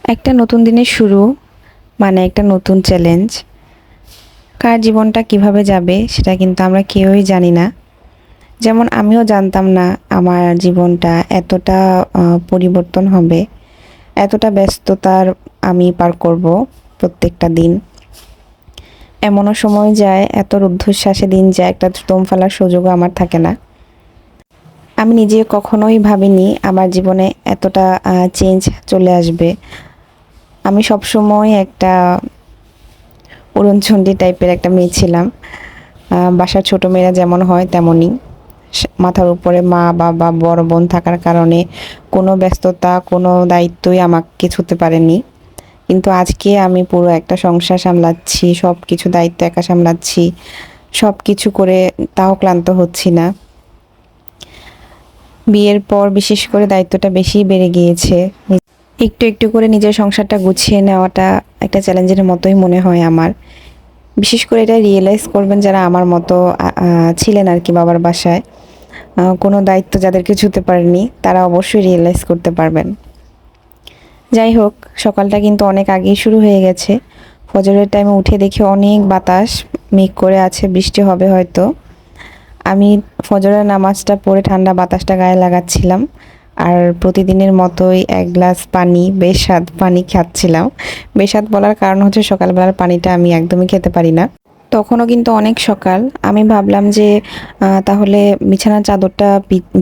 একটা নতুন দিনের শুরু মানে একটা নতুন চ্যালেঞ্জ। কার জীবনটা কিভাবে যাবে সেটা কিন্তু আমরা কেউই জানি না। যেমন আমিও জানতাম না আমার জীবনটা এতটা পরিবর্তন হবে, এতটা ব্যস্ততার আমি পার করব প্রত্যেকটা দিন। এমনও সময় যায়, এত রুদ্ধশ্বাসে দিন যায়, একটা দম ফেলার সুযোগও আমার থাকে না। আমি নিজে কখনোই ভাবিনি আমার জীবনে এতটা চেঞ্জ চলে আসবে। আমি সবসময় একটা উড়নচণ্ডী টাইপের একটা মেয়ে ছিলাম। বাসার ছোট মেয়েরা যেমন হয় তেমনই। মাথার উপরে মা বাবা বড় বোন থাকার কারণে কোনো ব্যস্ততা কোনো দায়িত্বই আমাকে ছুঁতে পারেনি। কিন্তু আজকে আমি পুরো একটা সংসার সামলাচ্ছি, সব কিছু দায়িত্ব একা সামলাচ্ছি, সব কিছু করে তাও ক্লান্ত হচ্ছি না। বিয়ের পর বিশেষ করে দায়িত্বটা বেশি বেড়ে গিয়েছে। একটু একটু করে নিজের সংসারটা গুছিয়ে নেওয়াটা একটা চ্যালেঞ্জের মতোই মনে হয় আমার। বিশেষ করে এটা রিয়েলাইজ করবেন যারা আমার মতো ছিলেন আর কি বাবার বাসায়। কোনো দায়িত্ব যাদেরকে ছুঁতে পারেনি তারা অবশ্যই রিয়েলাইজ করতে পারবেন। যাই হোক, সকালটা কিন্তু অনেক আগেই শুরু হয়ে গেছে। ফজরের টাইমে উঠে দেখি অনেক বাতাস, মেঘ করে আছে, বৃষ্টি হবে হয়তো। আমি ফজরের নামাজটা পড়ে ঠান্ডা বাতাসটা গায়ে লাগাচ্ছিলাম আর প্রতিদিনের মতোই এক গ্লাস পানি, বেস্বাদ পানি খাচ্ছিলাম। বেস্বাদ বলার কারণ হচ্ছে সকালবেলার পানিটা আমি একদমই খেতে পারি না। তখনও কিন্তু অনেক সকাল। আমি ভাবলাম যে তাহলে বিছানার চাদরটা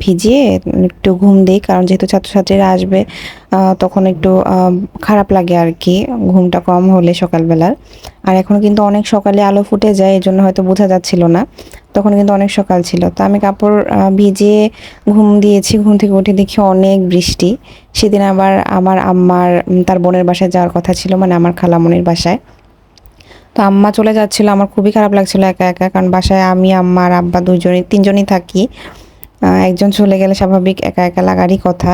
ভিজিয়ে একটু ঘুম দিই, কারণ যেহেতু ছাত্রছাত্রীরা আসবে তখন একটু খারাপ লাগে আর কি ঘুমটা কম হলে সকালবেলার। আর এখনও কিন্তু অনেক সকালে আলো ফুটে যায়, এই জন্য হয়তো বোঝা যাচ্ছিল না। তখন কিন্তু অনেক সকাল ছিল, তো আমি কাপড় ভিজিয়ে ঘুম দিয়েছি। ঘুম থেকে উঠে দেখি অনেক বৃষ্টি। সেদিন আবার আমার আম্মার তার বোনের বাসায় যাওয়ার কথা ছিল, মানে আমার খালামণির বাসায়। তো আম্মা চলে যাচ্ছিল, আমার খুবই খারাপ লাগছিল একা একা, কারণ বাসায় আমি আম্মা আর আব্বা তিনজনই থাকি। একজন চলে গেলে স্বাভাবিক একা একা লাগারই কথা।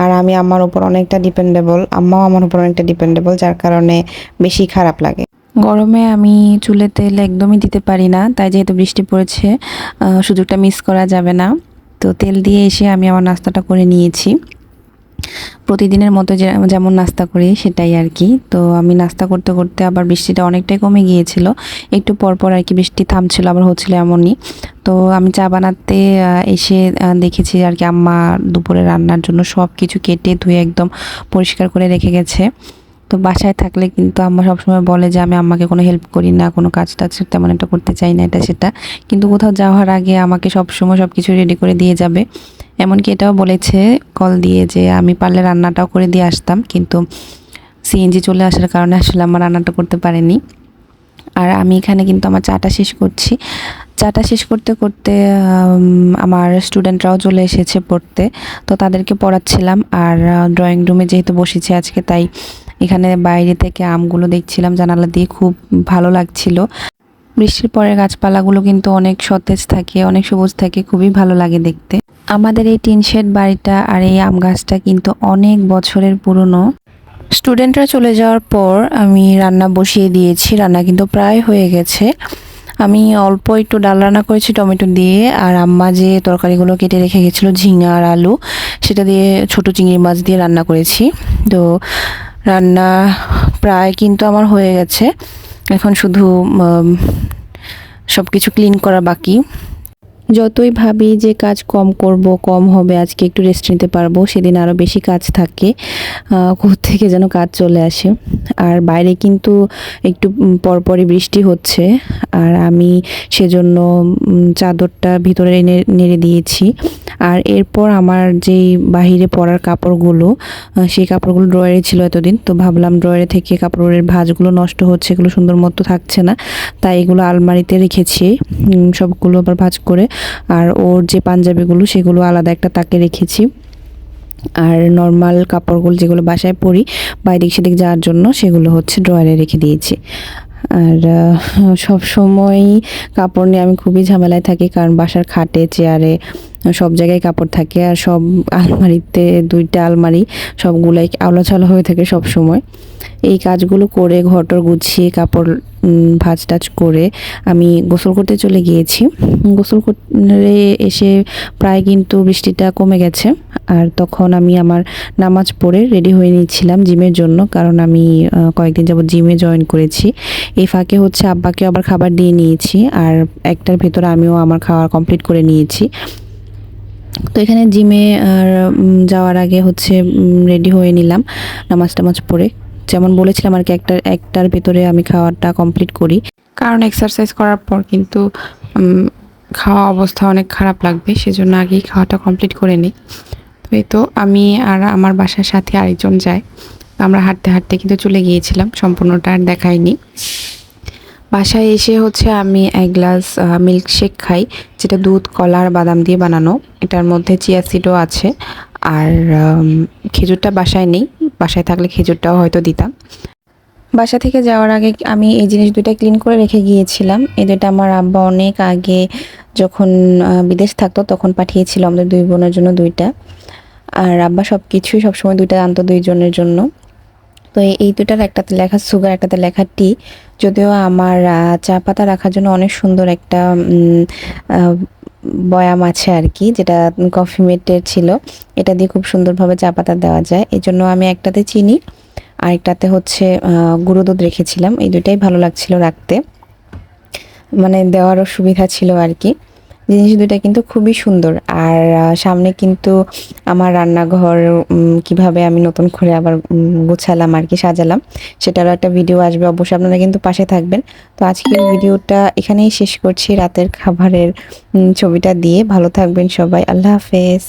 আর আমি আম্মার উপর অনেকটা ডিপেন্ডেবল, আম্মাও আমার উপর অনেকটা ডিপেন্ডেবল, যার কারণে বেশি খারাপ লাগে। গরমে আমি চুলে তেল একদমই দিতে পারি না, তাই যেহেতু বৃষ্টি পড়েছে সুযোগটা মিস করা যাবে না। তো তেল দিয়ে এসে আমি আমার নাস্তাটা করে নিয়েছি, প্রতিদিনের মতো যেমন নাস্তা করি সেটাই আর কি। তো আমি নাস্তা করতে করতে আবার বৃষ্টিটা অনেকটাই কমে গিয়েছিল, একটু পর পর আর কি বৃষ্টি থামছিল আবার হচ্ছিল এমনই। তো আমি চা বানাতে এসে দেখেছি আর কি আম্মা দুপুরে রান্নার জন্য সব কিছু কেটে ধুয়ে একদম পরিষ্কার করে রেখে গেছে। তো বাসায় থাকলে কিন্তু আম্মা সবসময় বলে যে আমি আম্মাকে কোনো হেল্প করি না, কোনো কাজ টাজ তেমন একটা করতে চাই না, এটা সেটা। কিন্তু কোথাও যাওয়ার আগে আমাকে সবসময় সব কিছু রেডি করে দিয়ে যাবে। এমনকি এটাও বলেছে কল দিয়ে যে আমি পারলে রান্নাটাও করে দিয়ে আসতাম, কিন্তু সিএনজি চলে আসার কারণে আসলে আমার রান্নাটা করতে পারেনি। আর আমি এখানে কিন্তু আমার চাটা শেষ করছি। চাটা শেষ করতে করতে আমার স্টুডেন্টরাও চলে এসেছে পড়তে, তো তাদেরকে পড়াচ্ছিলাম। আর ড্রয়িং রুমে যেহেতু বসেছি আজকে, তাই এখানে বাইরে থেকে আমগুলো দেখছিলাম জানালা দিয়ে, খুব ভালো লাগছিল। বৃষ্টির পরে গাছপালাগুলো কিন্তু অনেক সতেজ থাকে, অনেক সবুজ থাকে, খুবই ভালো লাগে দেখতে। আমাদের এই টিন শেড বাড়িটা আর এই আম গাছটা কিন্তু অনেক বছরের পুরনো। স্টুডেন্টরা চলে যাওয়ার পর আমি রান্না বসিয়ে দিয়েছি, রান্না কিন্তু প্রায় হয়ে গেছে। আমি অল্প একটু ডাল রান্না করেছি টমেটো দিয়ে, আর আম্মা যে তরকারিগুলো কেটে রেখে গেছিলো ঝিঙা আর আলু, সেটা দিয়ে ছোট চিংড়ি মাছ দিয়ে রান্না করেছি। তো রান্না প্রায় কিন্তু আমার হয়ে গেছে, এখন শুধু সব কিছু ক্লিন করা বাকি। যতই ভাবি যে কাজ কম করব, কম হবে, আজকে একটু রেস্ট নিতে পারবো, সেদিন আরও বেশি কাজ থাকে। থেকে যেন কাজ চলে আসে। আর বাইরে কিন্তু একটু পরপরই বৃষ্টি হচ্ছে, আর আমি সেজন্য চাদরটা ভিতরে নেড়ে দিয়েছি। আর এরপর আমার যেই বাহিরে পরার কাপড়গুলো, সেই কাপড়গুলো ড্রয়ারে ছিল এতদিন, তো ভাবলাম ড্রয়ারে থেকে কাপড়ের ভাঁজগুলো নষ্ট হচ্ছে, এগুলো সুন্দর মতো থাকছে না, তাই এগুলো আলমারিতে রেখেছি সবগুলো আবার ভাঁজ করে। আর ওর যে পাঞ্জাবিগুলো সেগুলো আলাদা একটা তাকে রেখেছি। আর নর্মাল কাপড়গুলো যেগুলো বাসায় পরি বা এদিক সেদিক যাওয়ার জন্য, সেগুলো হচ্ছে ড্রয়ারে রেখে দিয়েছি। আর সব সময় কাপড় নিয়ে আমি খুবই ঝামেলায় থাকি, কারণ বাসার খাটে চেয়ারে সব জায়গায় কাপড় থাকে, আর সব আলমারিতে দুইটা আলমারি সবগুলাই আওলাছালো হয়ে থাকে সব সময়। এই কাজগুলো করে ঘরটর গুছিয়ে কাপড় ভাজ টাজ করে আমি গোসল করতে চলে গিয়েছি। গোসল করে এসে প্রায় কিন্তু বৃষ্টিটা কমে গেছে। আর তখন আমি আমার নামাজ পড়ে রেডি হয়ে নিচ্ছিলাম জিমের জন্য, কারণ আমি কয়েকদিন যাবত জিমে জয়েন করেছি। এই ফাঁকে হচ্ছে আব্বাকে আবার খাবার দিয়ে নিয়েছি, আর একটার ভেতরে আমিও আমার খাওয়া কমপ্লিট করে নিয়েছি। তো এখানে জিমে আর যাওয়ার আগে হচ্ছে রেডি হয়ে নিলাম নামাজ টামাজ পড়ে। যেমন বলেছিলাম আর কি, একটার ভেতরে আমি খাওয়াটা কমপ্লিট করি, কারণ এক্সারসাইজ করার পর কিন্তু খাওয়া অবস্থা অনেক খারাপ লাগবে, সেজন্য আগেই খাওয়াটা কমপ্লিট করে নিই। তো এই তো আমি আর আমার বাসার সাথে আরেকজন যায়, আমরা হাঁটতে হাঁটতে কিন্তু চলে গিয়েছিলাম, সম্পূর্ণটা আর দেখাইনি। বাসায় এসে হচ্ছে আমি এক গ্লাস মিল্কশেক খাই, যেটা দুধ, কলা আর বাদাম দিয়ে বানানো। এটার মধ্যে চিয়া সিডও আছে, আর খেজুরটা বাসায় নেই, বাসায় থাকলে খেজুরটাও হয়তো দিতাম। বাসা থেকে যাওয়ার আগে আমি এই জিনিস দুইটা ক্লিন করে রেখে গিয়েছিলাম। এই দুইটা আমার আব্বা অনেক আগে যখন বিদেশ থাকতো তখন পাঠিয়েছিল আমাদের দুই বোনের জন্য দুইটা। আর আব্বা সব কিছুই সবসময় দুইটা আনতো দুইজনের জন্য। তো এই দুটার একটাতে লেখা সুগার, একটাতে লেখা টি। যদিও আমার চা পাতা রাখার জন্য অনেক সুন্দর একটা বয়াম আছে আর কি, যেটা কফি মেটের ছিল, এটা দিয়ে খুব সুন্দরভাবে চা পাতা দেওয়া যায়। এই জন্য আমি একটাতে চিনি আর একটাতে হচ্ছে গুঁড়ো দুধ রেখেছিলাম। এই দুটাই ভালো লাগছিল রাখতে, মানে দেওয়ারও সুবিধা ছিল আর কি। জিনিস দুটা কিন্তু খুবই সুন্দর। আর সামনে কিন্তু আমার রান্নাঘর কিভাবে আমি নতুন করে আবার গুছালাম আর কি, সাজালাম, সেটারও একটা ভিডিও আসবে, অবশ্যই আপনারা কিন্তু পাশে থাকবেন। তো আজকের ভিডিওটা এখানেই শেষ করছি, রাতের খাবারের ছবিটা দিয়ে। ভালো থাকবেন সবাই, আল্লাহ হাফেজ।